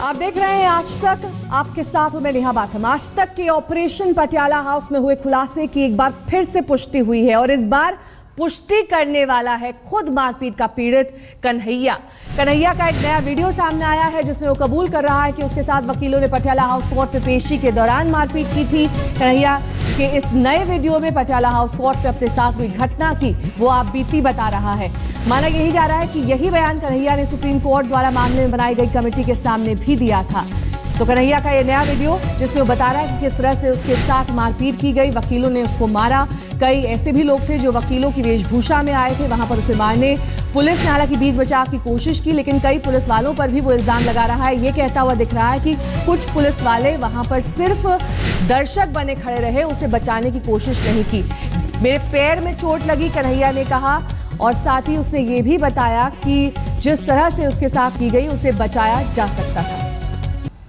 आप देख रहे हैं आज तक, आपके साथ हूं मैं नेहा बाथम। आज तक के ऑपरेशन पटियाला हाउस में हुए खुलासे की एक बार फिर से पुष्टि हुई है और इस बार पुष्टि करने वाला है खुद मारपीट का पीड़ित कन्हैया। कन्हैया का एक नया वीडियो सामने आया है जिसमें वो कबूल कर रहा है कि उसके साथ वकीलों ने पटियाला हाउस कोर्ट में पेशी के दौरान मारपीट की थी। कन्हैया के इस नए वीडियो में पटियाला हाउस कोर्ट में अपने साथ हुई घटना की वो आप बीती बता रहा है। माना यही जा रहा है कि यही बयान कन्हैया ने सुप्रीम कोर्ट द्वारा मामले में बनाई गई कमेटी के सामने भी दिया था। तो कन्हैया का ये नया वीडियो जिसमें वो बता रहा है कि किस तरह से उसके साथ मारपीट की गई, वकीलों ने उसको मारा। कई ऐसे भी लोग थे जो वकीलों की वेशभूषा में आए थे वहां पर उसे मारने। पुलिस ने हालांकि बीच बचाव की कोशिश की, लेकिन कई पुलिस वालों पर भी वो इल्जाम लगा रहा है। ये कहता हुआ दिख रहा है कि कुछ पुलिस वाले वहां पर सिर्फ दर्शक बने खड़े रहे, उसे बचाने की कोशिश नहीं की। मेरे पैर में चोट लगी, कन्हैया ने कहा, और साथ ही उसने ये भी बताया कि जिस तरह से उसके साथ की गई उसे बचाया जा सकता था।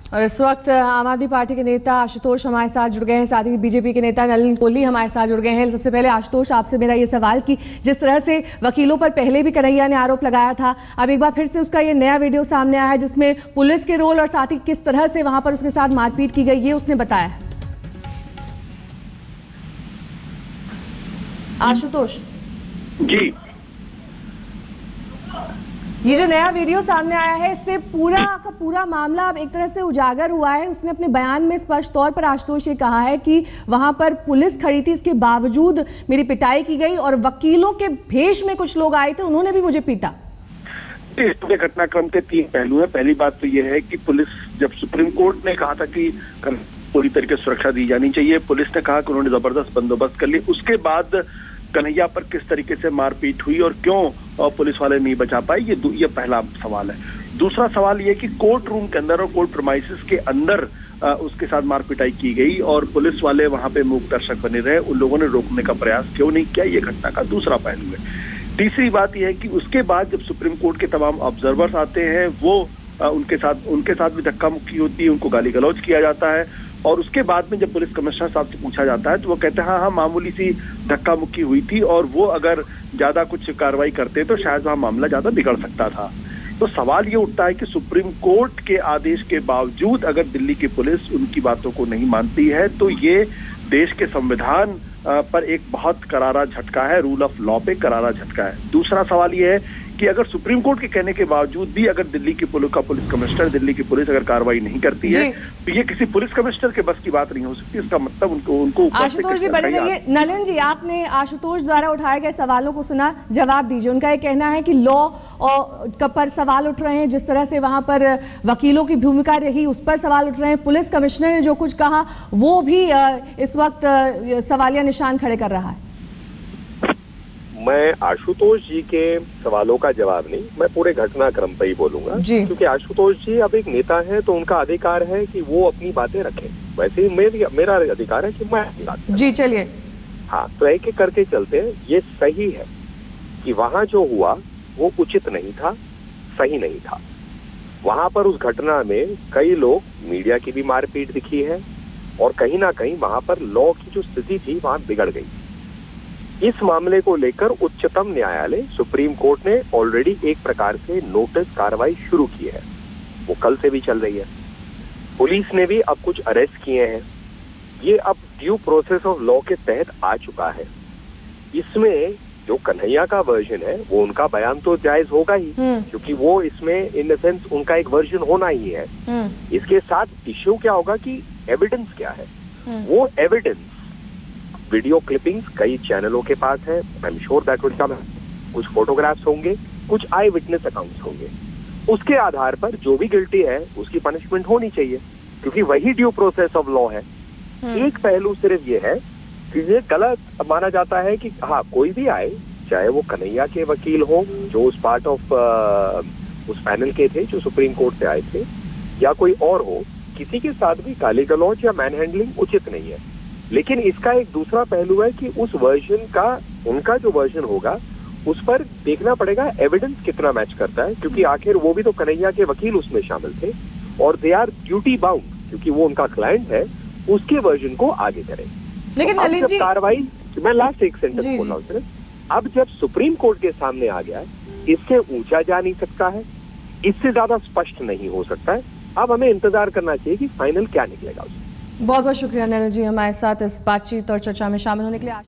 और इस वक्त आम आदमी पार्टी के नेता आशुतोष हमारे साथ जुड़ गए हैं, साथ ही बीजेपी के नेता नलिन कोहली हमारे साथ जुड़ गए हैं। सबसे पहले आशुतोष, आपसे मेरा ये सवाल कि जिस तरह से वकीलों पर पहले भी कन्हैया ने आरोप लगाया था, अब एक बार फिर से उसका ये नया वीडियो सामने आया है जिसमें पुलिस के रोल और साथ ही किस तरह से वहां पर उसके साथ मारपीट की गई, ये उसने बताया। आशुतोष जी, ये जो नया वीडियो सामने आया है इससे पूरा का पूरा मामला अब एक तरह से उजागर हुआ है। उसने अपने बयान में स्पष्ट तौर पर आशुतोष ये कहा है कि वहां पर पुलिस खड़ी थी, इसके बावजूद मेरी पिटाई की गई और वकीलों के भेष में कुछ लोग आए थे, उन्होंने भी मुझे पीटा। इस पूरे घटनाक्रम के 3 पहलू हैं। पहली बात तो यह है कि पुलिस, जब सुप्रीम कोर्ट ने कहा था कि पूरी तरीके से सुरक्षा दी जानी चाहिए, पुलिस ने कहा कि उन्होंने जबरदस्त बंदोबस्त कर लिया। उसके बाद कन्हैया पर किस तरीके से मारपीट हुई और क्यों पुलिस वाले नहीं बचा पाए, ये पहला सवाल है। दूसरा सवाल ये कि कोर्ट रूम के अंदर और कोर्ट प्रीमाइसेस के अंदर उसके साथ मारपिटाई की गई और पुलिस वाले वहां पे मूक दर्शक बने रहे, उन लोगों ने रोकने का प्रयास क्यों नहीं किया, ये घटना का दूसरा पहलू है। तीसरी बात यह है कि उसके बाद जब सुप्रीम कोर्ट के तमाम ऑब्जर्वर्स आते हैं, वो उनके साथ भी धक्का मुक्की होती है, उनको गाली गलौज किया जाता है और उसके बाद में जब पुलिस कमिश्नर साहब से पूछा जाता है तो वो कहते हैं हाँ मामूली सी धक्का मुक्की हुई थी और वो अगर ज्यादा कुछ कार्रवाई करते तो शायद वहां मामला ज्यादा बिगड़ सकता था। तो सवाल ये उठता है कि सुप्रीम कोर्ट के आदेश के बावजूद अगर दिल्ली की पुलिस उनकी बातों को नहीं मानती है तो ये देश के संविधान पर एक बहुत करारा झटका है, रूल ऑफ लॉ पे करारा झटका है। दूसरा सवाल ये है कि अगर सुप्रीम कोर्ट के कहने के बावजूद भी अगर दिल्ली की पुलिस कमिश्नर, दिल्ली की पुलिस अगर कार्रवाई नहीं करती है तो ये किसी पुलिस कमिश्नर के बस की बात नहीं हो सकती। इसका मतलब उनको आशुतोष जी बने रहिए। नलिन जी, आपने आशुतोष द्वारा उठाए गए सवालों को सुना, जवाब दीजिए। उनका ये कहना है कि लॉ पर सवाल उठ रहे हैं, जिस तरह से वहां पर वकीलों की भूमिका रही उस पर सवाल उठ रहे हैं, पुलिस कमिश्नर ने जो कुछ कहा वो भी इस वक्त सवालिया निशान खड़े कर रहा है। मैं आशुतोष जी के सवालों का जवाब नहीं, मैं पूरे घटनाक्रम पर ही बोलूंगा, क्योंकि आशुतोष जी अब एक नेता है तो उनका अधिकार है कि वो अपनी बातें रखें। वैसे ही मेरा अधिकार है कि मैं अपनी बात जी चलिए। हाँ, तो एक एक करके चलते हैं। ये सही है कि वहां जो हुआ वो उचित नहीं था, सही नहीं था। वहां पर उस घटना में कई लोग, मीडिया की भी मारपीट दिखी है और कहीं ना कहीं वहां पर लॉ की जो स्थिति थी वहां बिगड़ गई। इस मामले को लेकर उच्चतम न्यायालय, सुप्रीम कोर्ट ने ऑलरेडी एक प्रकार से नोटिस कार्रवाई शुरू की है, वो कल से भी चल रही है। पुलिस ने भी अब कुछ अरेस्ट किए हैं, ये अब ड्यू प्रोसेस ऑफ लॉ के तहत आ चुका है। इसमें जो कन्हैया का वर्जन है वो उनका बयान तो जायज होगा ही, क्योंकि वो इसमें इन द सेंस उनका एक वर्जन होना ही है। इसके साथ इश्यू क्या होगा कि एविडेंस क्या है। वो एविडेंस, वीडियो क्लिपिंग्स कई चैनलों के पास है, I am sure that would come. कुछ फोटोग्राफ्स होंगे, कुछ आई विटनेस अकाउंट्स होंगे, उसके आधार पर जो भी गिल्टी है उसकी पनिशमेंट होनी चाहिए, क्योंकि वही ड्यू प्रोसेस ऑफ लॉ है। एक पहलू सिर्फ ये है कि ये गलत माना जाता है कि हाँ कोई भी आए, चाहे वो कन्हैया के वकील हो जो उस पार्ट ऑफ उस पैनल के थे जो सुप्रीम कोर्ट से आए थे, या कोई और हो, किसी के साथ भी गाली गलौज या मैन हैंडलिंग उचित नहीं है। लेकिन इसका एक दूसरा पहलू है कि उस वर्जन का, उनका जो वर्जन होगा उस पर देखना पड़ेगा एविडेंस कितना मैच करता है, क्योंकि आखिर वो भी तो कन्हैया के वकील उसमें शामिल थे और दे आर ड्यूटी बाउंड, क्योंकि वो उनका क्लाइंट है, उसके वर्जन को आगे करें। लेकिन तो जब कार्रवाई, मैं लास्ट एक सेंटेंस बोल रहा हूँ सिर्फ, अब जब सुप्रीम कोर्ट के सामने आ गया, इससे ऊंचा जा नहीं सकता है, इससे ज्यादा स्पष्ट नहीं हो सकता है। अब हमें इंतजार करना चाहिए कि फाइनल क्या निकलेगा उसमें। बहुत बहुत शुक्रिया नैनल जी हमारे साथ इस बातचीत और चर्चा में शामिल होने के लिए।